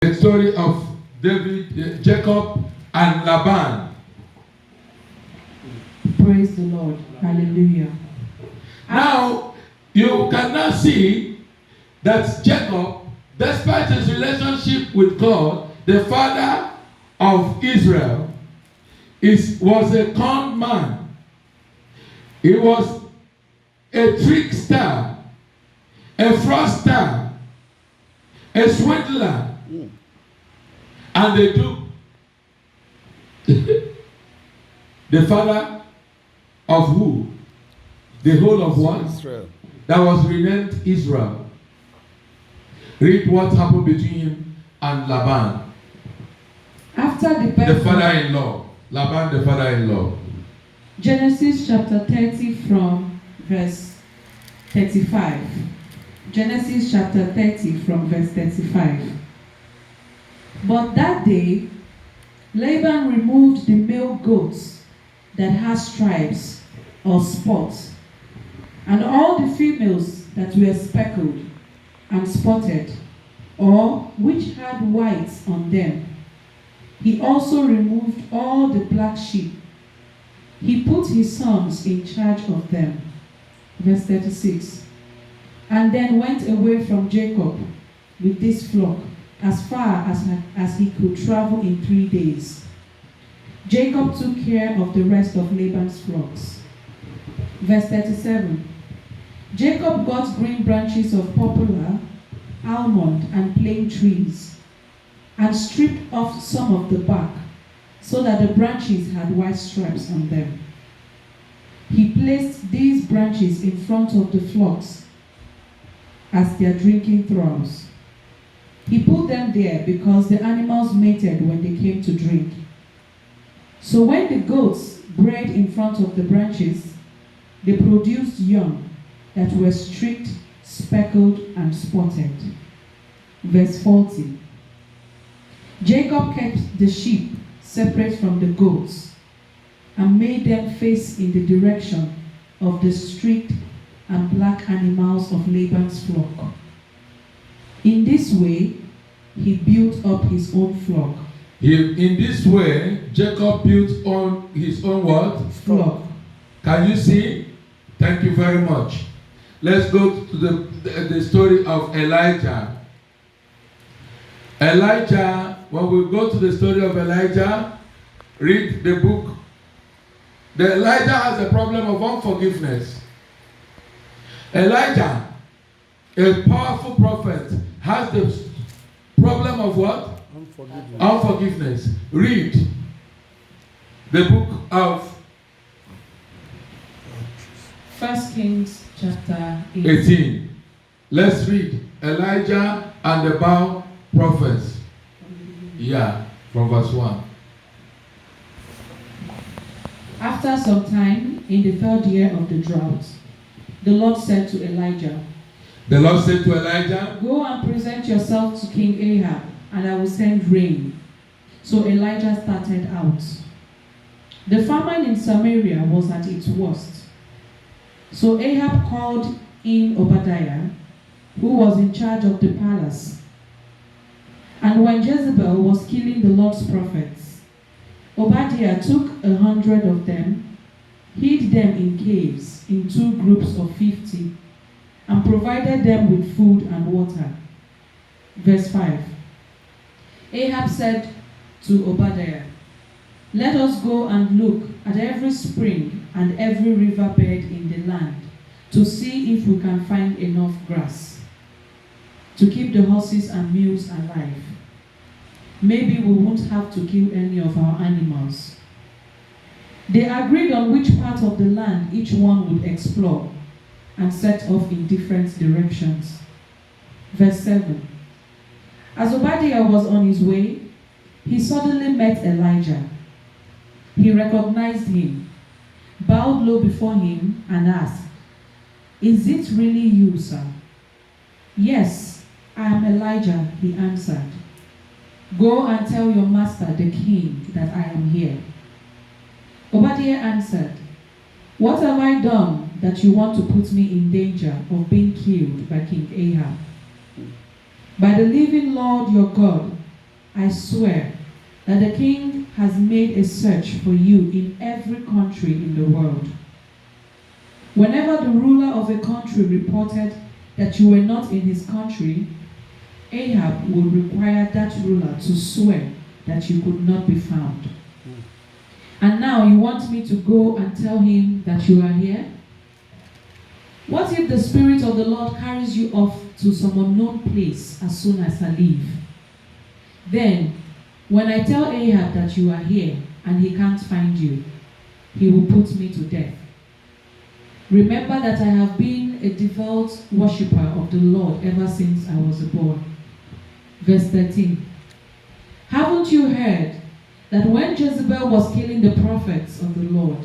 The story of Jacob and Laban. Praise the Lord. Hallelujah. Now, you can now see that Jacob, despite his relationship with God, the father of Israel, was a con man. He was a trickster, a fraudster, a swindler, and they took the father of who? The whole of what? Israel. That was renamed Israel. Read what happened between him and Laban. After the The father-in-law. Laban, the father-in-law. Genesis chapter 30 from verse 35. Genesis chapter 30 from verse 35. But that day, Laban removed the male goats that had stripes or spots, and all the females that were speckled and spotted, or which had whites on them. He also removed all the black sheep. He put his sons in charge of them. Verse 36. And then went away from Jacob with this flock as far as he could travel in 3 days. Jacob took care of the rest of Laban's flocks. Verse 37. Jacob got green branches of poplar, almond, and plane trees, and stripped off some of the bark, so that the branches had white stripes on them. He placed these branches in front of the flocks as their drinking troughs. He put them there because the animals mated when they came to drink. So when the goats bred in front of the branches, they produced young that were streaked, speckled, and spotted. Verse 40. Jacob kept the sheep separate from the goats and made them face in the direction of the streaked and black animals of Laban's flock. In this way, he built up his own flock. In this way, Jacob built on his own what? Flock. Can you see? Thank you very much. Let's go to the story of Elijah. Elijah, when we go to the story of Elijah, read the book. Elijah has a problem of unforgiveness. Elijah, a powerful prophet, has the problem of what? Unforgiveness. Read the book of 1 Kings chapter 18. Let's read Elijah and the Baal prophets. Yeah, from verse 1. After some time, in the third year of the drought, the Lord said to Elijah, The Lord said to Elijah, Go and present yourself to King Ahab, and I will send rain. So Elijah started out. The famine in Samaria was at its worst. So Ahab called in Obadiah, who was in charge of the palace. And when Jezebel was killing the Lord's prophets, Obadiah took 100 of them, hid them in caves in 2 groups of 50, and provided them with food and water. Verse 5. Ahab said to Obadiah, Let us go and look at every spring and every riverbed in the land to see if we can find enough grass to keep the horses and mules alive. Maybe we won't have to kill any of our animals. They agreed on which part of the land each one would explore and set off in different directions. Verse 7. As Obadiah was on his way, he suddenly met Elijah. He recognized him, bowed low before him, and asked, Is it really you, sir? Yes, I am Elijah, he answered. Go and tell your master, the king, that I am here. Obadiah answered, What have I done that you want to put me in danger of being killed by King Ahab? By the living Lord your God, I swear that the king has made a search for you in every country in the world. Whenever the ruler of a country reported that you were not in his country, Ahab would require that ruler to swear that you could not be found. And now you want me to go and tell him that you are here? What if the Spirit of the Lord carries you off to some unknown place as soon as I leave? Then, when I tell Ahab that you are here and he can't find you, he will put me to death. Remember that I have been a devout worshipper of the Lord ever since I was born. Verse 13. Haven't you heard that when Jezebel was killing the prophets of the Lord,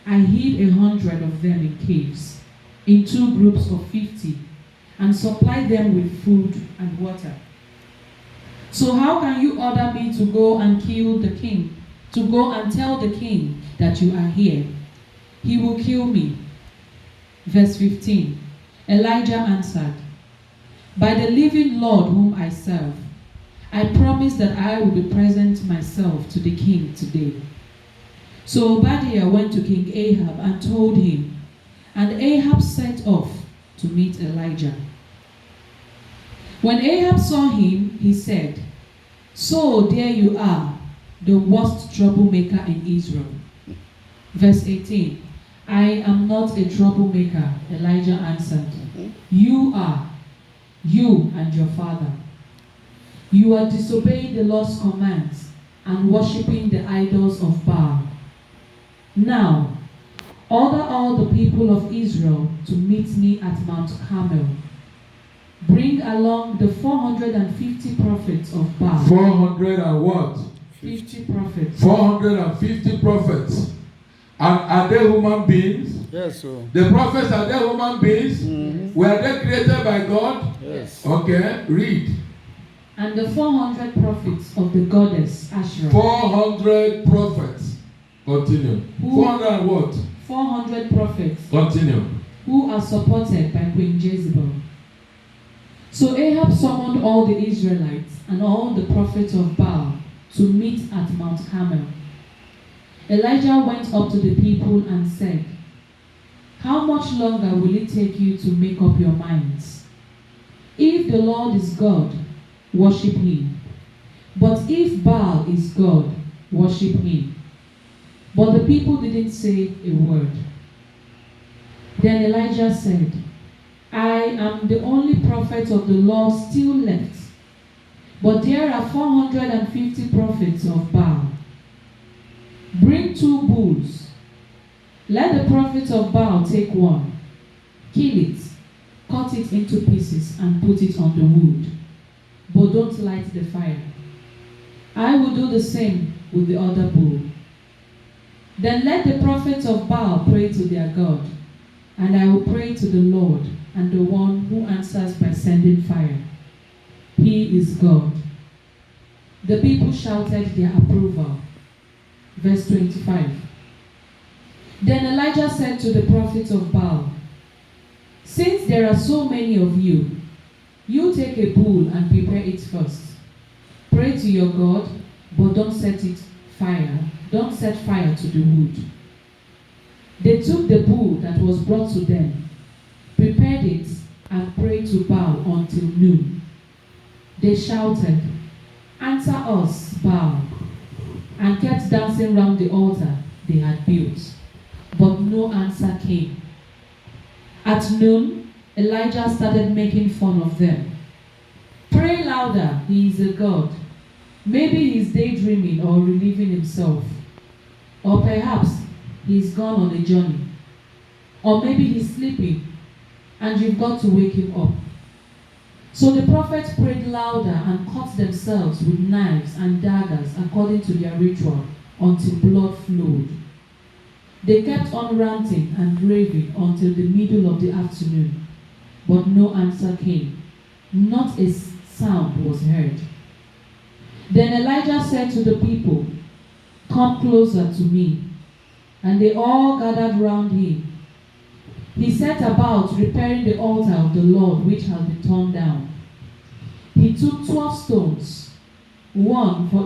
I hid 100 of them in caves, in 2 groups of 50, and supplied them with food and water? So how can you order me to go and kill the king, to go and tell the king that you are here? He will kill me. Verse 15. Elijah answered, by the living Lord whom I serve, I promise that I will be present myself to the king today. So Obadiah went to King Ahab and told him, and Ahab set off to meet Elijah. When Ahab saw him, he said, so there you are, the worst troublemaker in Israel. Verse 18. I am not a troublemaker, Elijah answered. You are, you and your father. You are disobeying the Lord's commands and worshipping the idols of Baal. Now, order all the people of Israel to meet me at Mount Carmel. Bring along the 450 prophets of Baal. 400 and what? 50 prophets. 450 prophets. And are they human beings? Yes, sir. The prophets, are they human beings? Mm-hmm. Were they created by God? Yes. Okay, read. And the 400 prophets of the goddess Asherah. 400 prophets. Continue. 400 and what? 400 prophets. Continue. Who are supported by Queen Jezebel. So Ahab summoned all the Israelites and all the prophets of Baal to meet at Mount Carmel. Elijah went up to the people and said, how much longer will it take you to make up your minds? If the Lord is God, worship him. But if Baal is God, worship him. But the people didn't say a word. Then Elijah said, I am the only prophet of the Lord still left, but there are 450 prophets of Baal. Bring 2 bulls. Let the prophets of Baal take one, kill it, cut it into pieces, and put it on the wood. But don't light the fire. I will do the same with the other bull. Then let the prophets of Baal pray to their God, and I will pray to the Lord, and the one who answers by sending fire. He is God. The people shouted their approval. Verse 25. Then Elijah said to the prophets of Baal, since there are so many of you, you take a bull and prepare it first. Pray to your God, but don't set fire to the wood. They took the bull that was brought to them, prepared it, and prayed to Baal until noon. They shouted, answer us, Baal, and kept dancing round the altar they had built. But no answer came. At noon, Elijah started making fun of them. Pray louder, he is a god. Maybe he's daydreaming or relieving himself. Or perhaps he's gone on a journey. Or maybe he's sleeping and you've got to wake him up. So the prophets prayed louder and cut themselves with knives and daggers according to their ritual until blood flowed. They kept on ranting and raving until the middle of the afternoon, but no answer came. Not a sound was heard. Then Elijah said to the people, come closer to me. And they all gathered round him. He set about repairing the altar of the Lord which had been torn down. He took 12 stones, 1. For